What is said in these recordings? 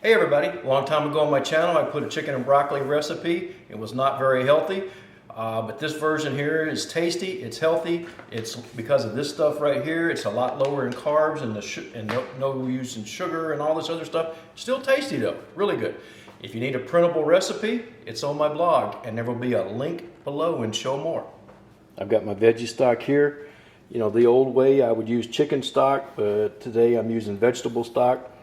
Hey everybody, a long time ago on my channel I put a chicken and broccoli recipe. It was not very healthy, but this version here is tasty, it's healthy. It's because of this stuff right here. It's a lot lower in carbs and no use in sugar and all this other stuff. Still tasty though, really good. If you need a printable recipe, it's on my blog and there will be a link below and show more. I've got my veggie stock here. You know, the old way I would use chicken stock, but today I'm using vegetable stock.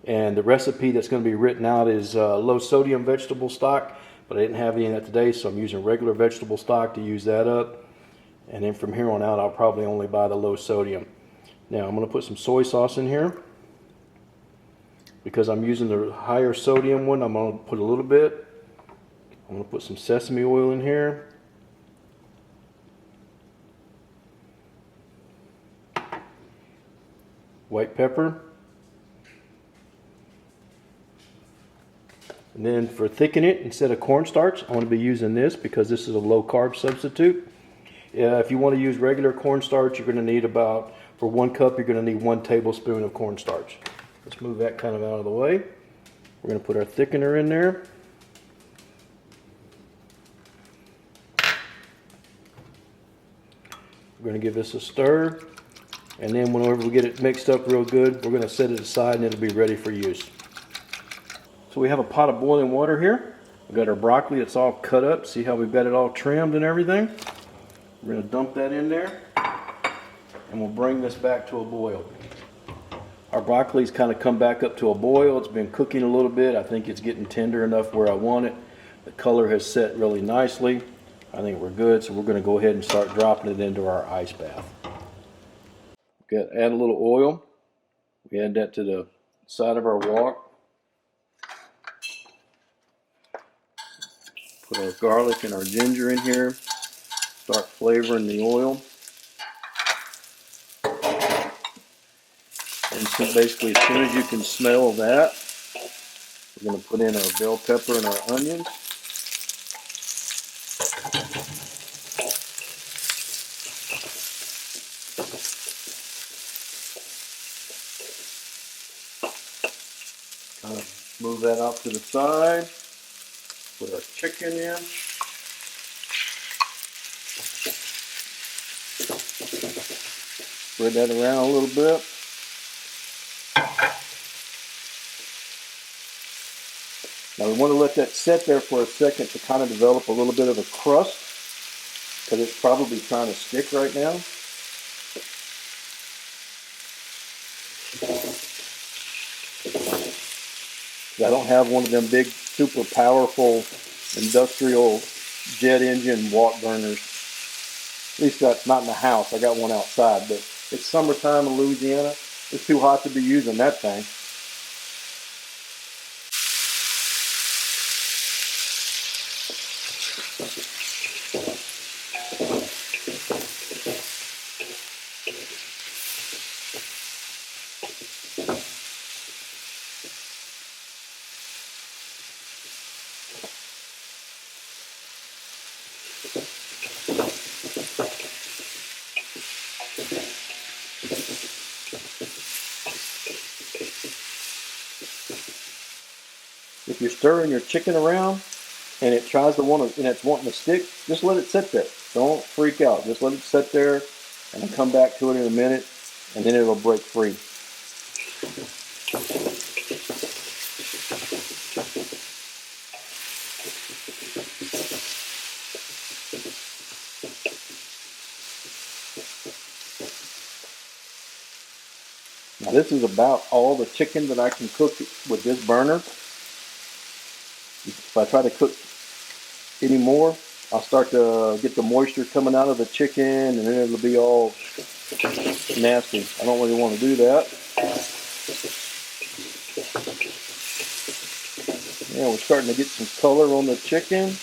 And the recipe that's going to be written out is low sodium vegetable stock, but I didn't have any of that today, so I'm using regular vegetable stock to use that up. And then from here on out, I'll probably only buy the low sodium. Now I'm going to put some soy sauce in here. Because I'm using the higher sodium one, I'm going to put a little bit. I'm going to put some sesame oil in here. White pepper. And then for thicken it, instead of cornstarch, I want to be using this because this is a low carb substitute. If you want to use regular cornstarch, you're going to need about, for 1 cup, you're going to need 1 tablespoon of cornstarch. Let's move that kind of out of the way. We're going to put our thickener in there. We're going to give this a stir. And then whenever we get it mixed up real good, we're going to set it aside and it'll be ready for use. So we have a pot of boiling water here. We've got our broccoli, it's all cut up. See how we've got it all trimmed and everything? We're going to dump that in there and we'll bring this back to a boil. Our broccoli's kind of come back up to a boil. It's been cooking a little bit. I think it's getting tender enough where I want it. The color has set really nicely. I think we're good, so we're going to go ahead and start dropping it into our ice bath. Add a little oil. We add that to the side of our wok. Put our garlic and our ginger in here. Start flavoring the oil. And so basically as soon as you can smell that, we're going to put in our bell pepper and our onions. Kind of move that off to the side. Put our chicken in. Spread that around a little bit. Now we want to let that sit there for a second to kind of develop a little bit of a crust because it's probably trying to stick right now. I don't have one of them big, super powerful industrial jet engine wok burners. At least that's not in the house. I got one outside, but it's summertime in Louisiana. It's too hot to be using that thing. If you're stirring your chicken around and it tries to and it's wanting to stick, just let it sit there. Don't freak out. Just let it sit there and then come back to it in a minute and then it'll break free. Now this is about all the chicken that I can cook with this burner. If I try to cook any more, I'll start to get the moisture coming out of the chicken and then it'll be all nasty. I don't really want to do that. Yeah, we're starting to get some color on the chicken.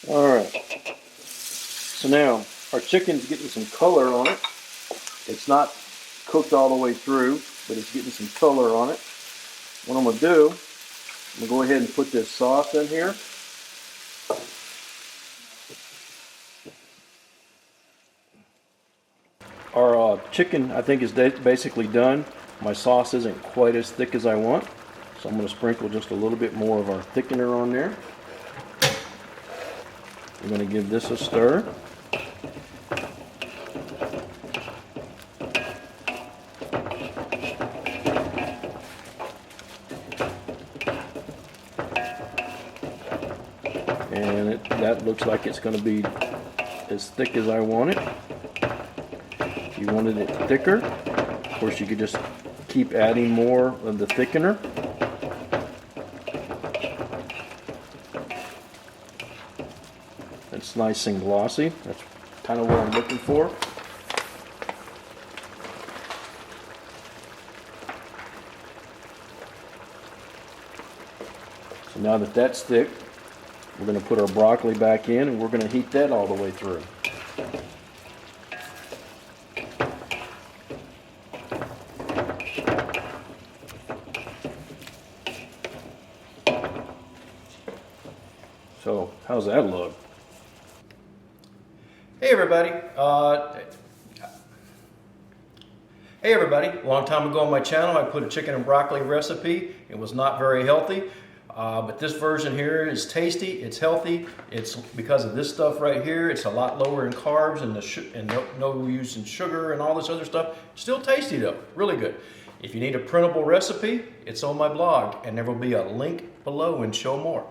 Alright, so now our Our chicken's getting some color on it. It's not cooked all the way through, but it's getting some color on it. What I'm going to do, I'm going to go ahead and put this sauce in here. Our chicken, I think, is basically done. My sauce isn't quite as thick as I want, so I'm going to sprinkle just a little bit more of our thickener on there. We're going to give this a stir. And that looks like it's going to be as thick as I want it. If you wanted it thicker, of course you could just keep adding more of the thickener. It's nice and glossy. That's kind of what I'm looking for. So now that that's thick, we're going to put our broccoli back in and we're going to heat that all the way through. So, how's that look? Hey everybody, long time ago on my channel I put a chicken and broccoli recipe. It was not very healthy, but this version here is tasty, it's healthy. It's because of this stuff right here. It's a lot lower in carbs and no use in sugar and all this other stuff. Still tasty though, really good. If you need a printable recipe, it's on my blog and there will be a link below and show more.